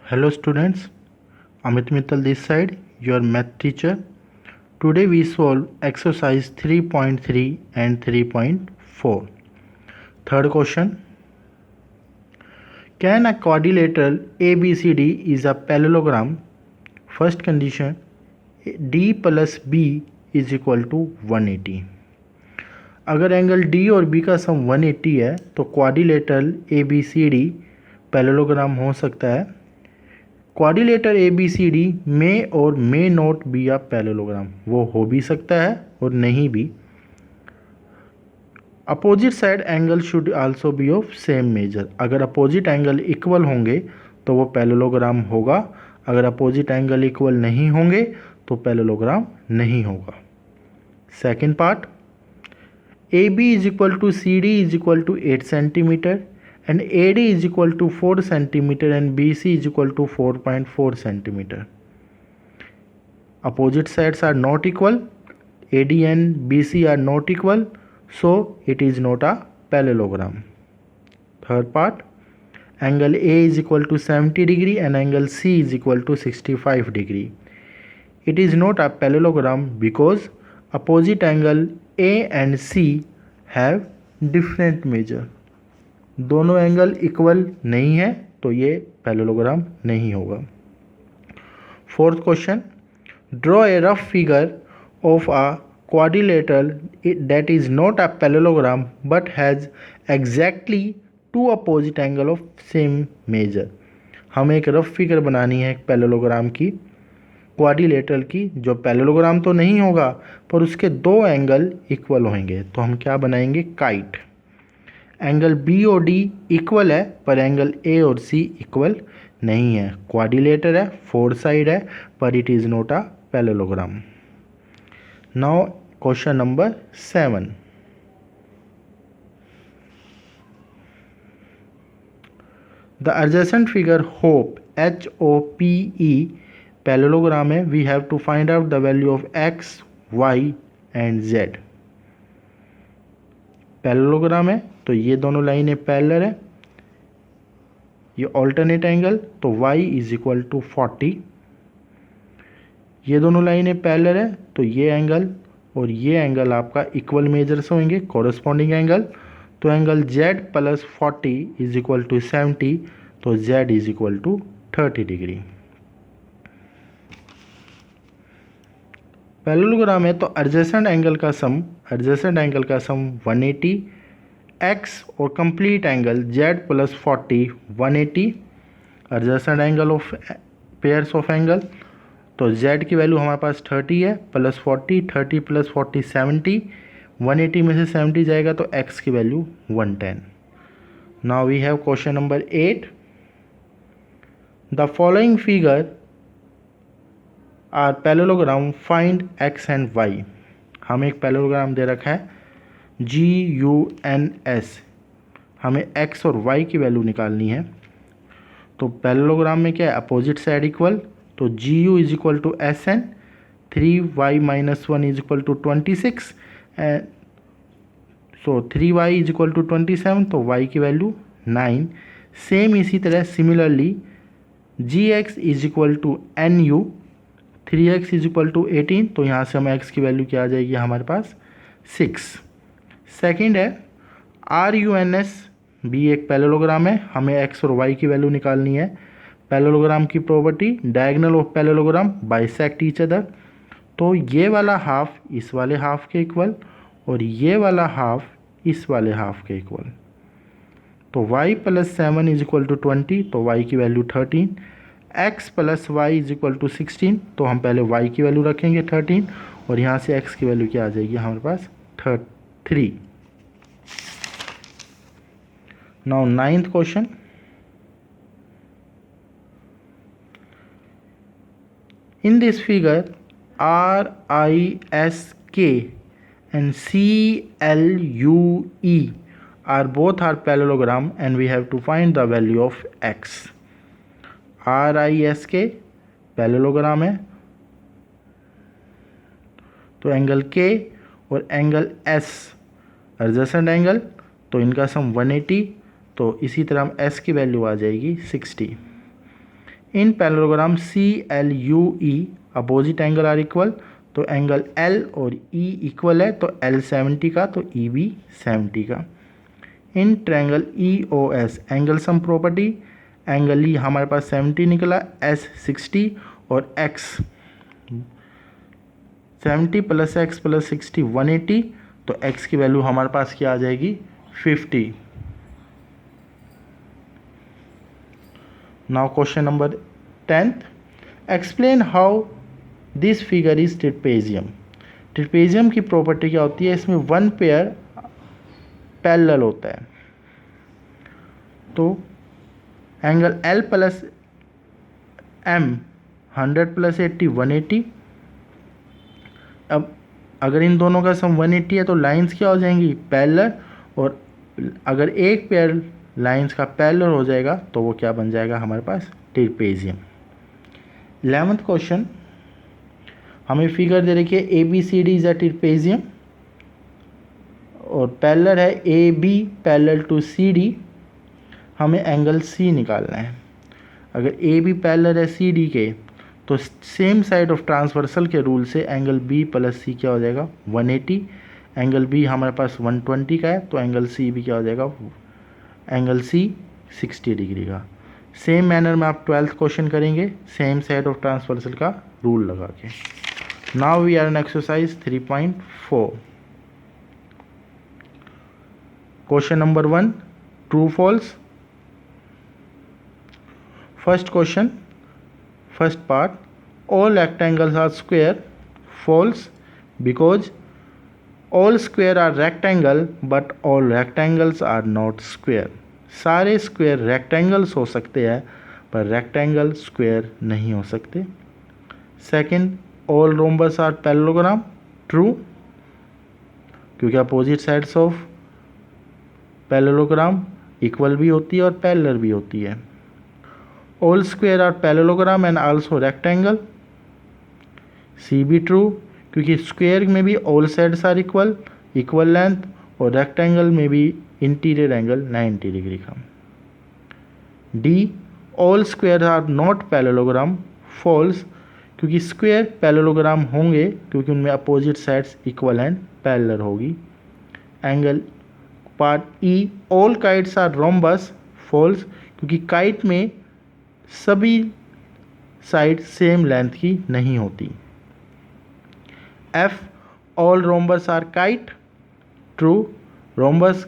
Hello students, Amit Mittal this side, your math teacher. Today we solve exercise 3.3 and 3.4. Third question. Can a quadrilateral ABCD is a parallelogram? First condition, D plus B is equal to 180. अगर angle D और B का sum 180 है तो quadrilateral ABCD parallelogram हो सकता है. Quadrilateral ABCD में और may not be a parallelogram, वो हो भी सकता है और नहीं भी. Opposite side angle should also be of same measure. अगर अपोजिट एंगल इक्वल होंगे तो वो पैरेललोग्राम होगा. अगर अपोजिट एंगल इक्वल नहीं होंगे तो पैरेललोग्राम नहीं होगा. Second part, AB is equal to CD is equal to 8 centimeter and AD is equal to 4 centimeter and BC is equal to 4.4 centimeter. Opposite sides are not equal. AD and BC are not equal, so it is not a parallelogram. Third part, angle A is equal to 70 degree and angle C is equal to 65 degree. It is not a parallelogram because opposite angle A and C have different measure. दोनों angle equal नहीं है तो ये parallelogram नहीं होगा. Fourth question, draw a rough figure of a quadrilateral that is not a parallelogram but has exactly two opposite angle of same measure. हमें एक rough figure बनानी है एक पैरेललोग्राम की, क्वाड्रिलेटरल की, जो पैरेललोग्राम तो नहीं होगा पर उसके दो एंगल इक्वल होंगे. तो हम क्या बनाएंगे, काइट. एंगल बी और डी इक्वल है पर एंगल ए और सी इक्वल नहीं है. क्वाड्रिलेटर है, फोर साइड है, पर it is not a parallelogram. Now question number 7. The adjacent figure hope HOPE parallelogram है. We have to find out the value of x, y and z. Parallelogram है तो ये दोनों लाइनें पैरेलल है. ये ऑल्टरनेट एंगल तो y इज इक्वल टू 40. ये दोनों लाइनें पैरेलल है तो ये एंगल और ये एंगल आपका इक्वल मेजर्स होंगे, कॉरस्पॉन्डिंग एंगल. तो angle z plus 40 is equal to 70, तो z is equal to 30 degree. Parallelogram है तो एडजेसेंट एंगल का सम 180, x और complete angle z plus 40 180. Adjacent angle of pairs of angle तो z की value हमारे पास 30 है, प्लस 40, 30 प्लस 40 70, 180 में से 70 जाएगा तो x की value 110. Now we have question number 8. The following figure are parallelogram, find x and y. हमें एक पैरेललोग्राम दे रखा है GUNS. हमें x और y की वैल्यू निकालनी है. तो पैरेललोग्राम में क्या है, अपोजिट साइड इक्वल, तो GU is equal to SN, 3y minus 1 is equal to 26 and so 3y is equal to 27, तो y की वैल्यू 9. सेम इसी तरह similarly GX is equal to NU, 3x is equal to 18, तो यहाँ से हमें x की वैल्यू क्या आ जाएगी हमारे पास 6. सेकेंड है RUNS भी एक पैरेललोग्राम है. हमें x और y की वैल्यू निकालनी है. पैरेललोग्राम की property, diagonal of parallelogram bisect each other. तो ये वाला हाफ इस वाले हाफ के इक्वल और ये वाला हाफ इस वाले हाफ के इक्वल. तो y plus 7 is equal to 20, तो y की value 13. x plus y is equal to 16, तो हम पहले y की वैल्यू रखेंगे 13 और यहाँ से x की वैल्यू क्या आ जाएगी हमारे पास 3. Now 9th question. In this figure RISK and CLUE are both are parallelogram and we have to find the value of x. RISK parallelogram है तो एंगल K और एंगल S एडजेसेंट एंगल, तो इनका सम 180, तो इसी तरह हम S की वैल्यू आ जाएगी 60. In parallelogram C L U E opposite angle are equal, तो एंगल एल और ई इक्वल है, तो एल 70 का तो ई भी 70 का। In triangle E O S angle sum property, angle E हमारे पास 70 निकला, एस 60 और एक्स 70 प्लस एक्स प्लस 60 180, तो x की वैल्यू हमारे पास क्या आ जाएगी 50। Now question number 10th, explain how this figure is trapezium. Trapezium की प्रॉपर्टी क्या होती है, इसमें वन पेयर पैरेलल होता है, तो angle L plus M 100 plus 80 180। अब अगर इन दोनों का सम 180 है तो लाइंस क्या हो जाएंगी पैरेलल, और अगर एक पेयर लाइंस का पैरेलल हो जाएगा तो वो क्या बन जाएगा हमारे पास ट्रेपेजियम। 11th क्वेश्चन, हमें फिगर दे रखी है A B C D is a trapezium और पैरेलल है A B parallel to C D, हमें एंगल सी निकालना है। अगर ए बी पैरेलल है सी डी के तो सेम साइड ऑफ ट्रांसवर्सल के रूल से एंगल बी प्लस सी क्या हो जाएगा 180, एंगल बी हमारे पास 120 का है तो एंगल सी भी क्या हो जाएगा एंगल सी 60 डिग्री का। सेम मैनर में आप 12th क्वेश्चन करेंगे सेम साइड ऑफ ट्रांसवर्सल का रूल लगा के। Now we are in exercise 3.4। Question number 1, true false. First question, first part, all rectangles are square. False, because all square are rectangle but all rectangles are not square. सारे square rectangles हो सकते हैं पर rectangle square नहीं हो सकते। Second, all rhombus are parallelogram. True, क्योंकि opposite sides of parallelogram equal भी होती है और पैरेलल भी होती है। All square are parallelogram and also rectangle। सी भी ट्रू, क्योंकि स्क्वायर में भी all sides are equal length, और रेक्टेंगल में भी इंटीरियर एंगल 90 डिग्री का। D, all square are not parallelogram। False, क्योंकि स्क्वायर पैरेललोग्राम होंगे क्योंकि उनमें opposite sides equal and parallel होगी। Angle part E, all kites are rhombus. False, क्योंकि काइट में सभी साइड सेम लेंथ की नहीं होती। F, all rhombus are kite. True, rhombus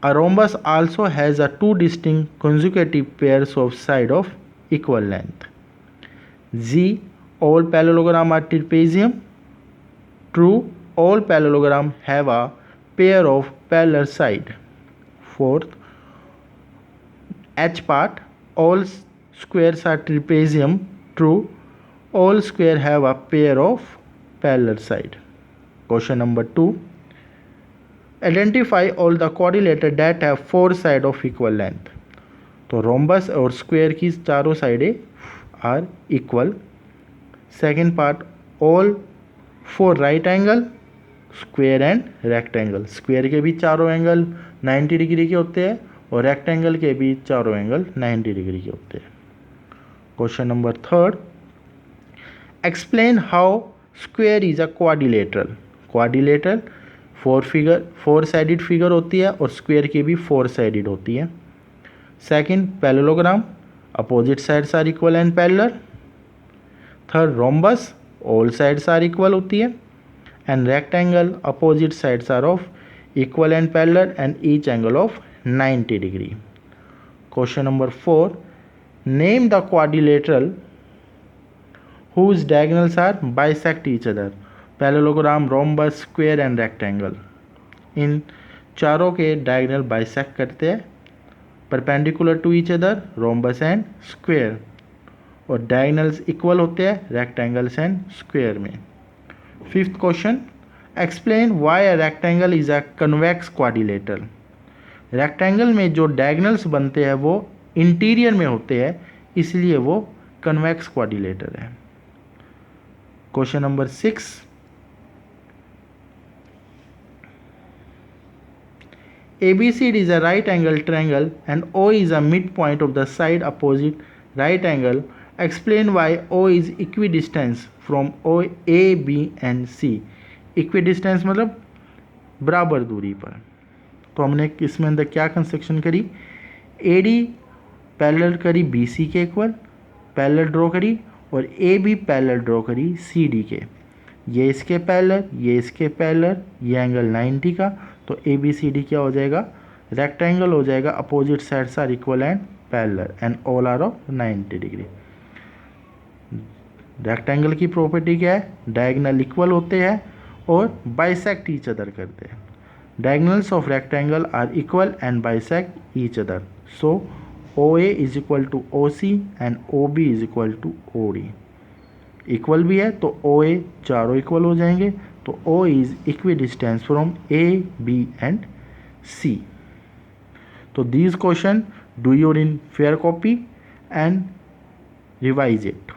a rhombus also has a two distinct consecutive pairs of side of equal length। जी, all parallelogram are trapezium। True, all parallelogram have a pair of parallel side। Fourth, H part, all squares are trapezium। True, all square have a pair of parallel side। Question number 2, identify all the quadrilateral that have four sides of equal length। तो rhombus और square की चारों साइडें are equal. Second part, all four right angle square and rectangle. Square के भी चारों angle 90 degree के होते हैं और रेक्टेंगल के भी चारों एंगल 90 डिग्री के होते हैं। Question number 3, explain how square is a quadrilateral. Quadrilateral four sided figure होती है और स्क्वायर की भी फोर साइडेड होती है। Second, parallelogram, opposite sides are equal and parallel. Third, rhombus, all sides are equal होती है। And rectangle, opposite sides are of equal and parallel and each angle of 90 degree. Question number 4, name the quadrilateral whose diagonals are bisect each other। Parallelogram, rhombus, square and rectangle, इन चारों के diagonal bisect करते हैं perpendicular to each other, rhombus and square, और diagonals equal होते हैं rectangles and square में। Fifth question, explain why a rectangle is a convex quadrilateral. Rectangle में जो डायगोनल्स बनते हैं वो इंटीरियर में होते हैं इसलिए वो कन्वेक्स क्वाड्रिलेटर है। Question number 6, ABCD is a right angle triangle and O is a midpoint of the side opposite right angle, explain why O is equidistant from O A B and C. equidistant मतलब बराबर दूरी पर। तो हमने इसमें अंदर क्या construction करी, ए डी पैरेलल करी बी सी के इक्वल, पैरेलल ड्रॉ करी, और ए बी पैरेलल ड्रॉ करी सी डी के। ये इसके पैरेलल, ये इसके पैरेलल, ये एंगल 90 का, तो ए बी सी डी क्या हो जाएगा, रेक्टेंगल हो जाएगा, opposite sides are equal and parallel and all are of 90 degree. Rectangle की प्रॉपर्टी क्या है, डायगोनल इक्वल होते हैं और बाइसेक्ट ईच अदर करते हैं। Diagonals of rectangle are equal and bisect each other, so O A is equal to O C and O B is equal to O D. Equal भी है तो ओ ए चारों equal हो जाएंगे, तो O is equidistance from A B and C. तो these question do your in fair copy and revise it.